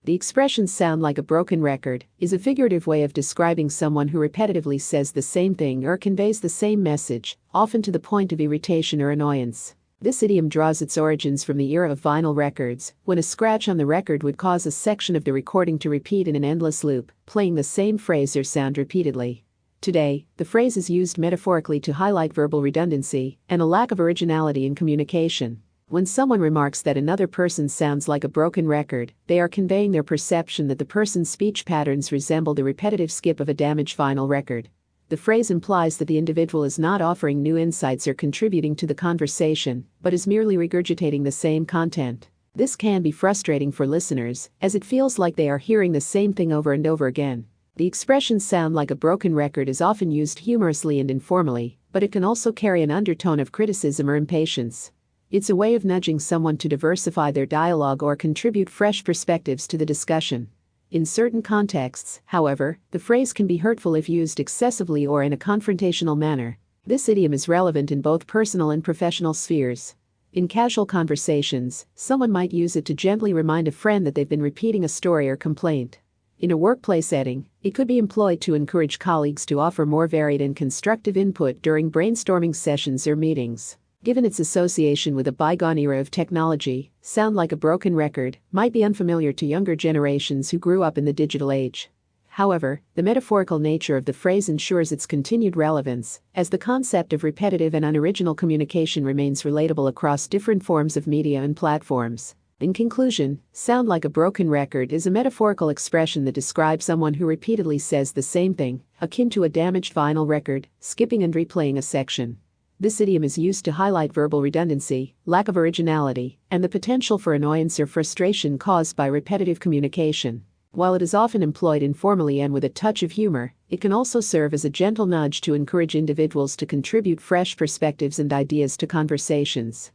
The expression "sound like a broken record" is a figurative way of describing someone who repetitively says the same thing or conveys the same message, often to the point of irritation or annoyance. This idiom draws its origins from the era of vinyl records, when a scratch on the record would cause a section of the recording to repeat in an endless loop, playing the same phrase or sound repeatedly. Today, the phrase is used metaphorically to highlight verbal redundancy and a lack of originality in communication. When someone remarks that another person sounds like a broken record, they are conveying their perception that the person's speech patterns resemble the repetitive skip of a damaged vinyl record. The phrase implies that the individual is not offering new insights or contributing to the conversation, but is merely regurgitating the same content. This can be frustrating for listeners, as it feels like they are hearing the same thing over and over again. The expression "sound like a broken record" is often used humorously and informally, but it can also carry an undertone of criticism or impatience. It's a way of nudging someone to diversify their dialogue or contribute fresh perspectives to the discussion. In certain contexts, however, the phrase can be hurtful if used excessively or in a confrontational manner. This idiom is relevant in both personal and professional spheres. In casual conversations, someone might use it to gently remind a friend that they've been repeating a story or complaint. In a workplace setting, it could be employed to encourage colleagues to offer more varied and constructive input during brainstorming sessions or meetings. Given its association with a bygone era of technology, "sound like a broken record" might be unfamiliar to younger generations who grew up in the digital age. However, the metaphorical nature of the phrase ensures its continued relevance, as the concept of repetitive and unoriginal communication remains relatable across different forms of media and platforms. In conclusion, "sound like a broken record" is a metaphorical expression that describes someone who repeatedly says the same thing, akin to a damaged vinyl record, skipping and replaying a section. This idiom is used to highlight verbal redundancy, lack of originality, and the potential for annoyance or frustration caused by repetitive communication. While it is often employed informally and with a touch of humor, it can also serve as a gentle nudge to encourage individuals to contribute fresh perspectives and ideas to conversations.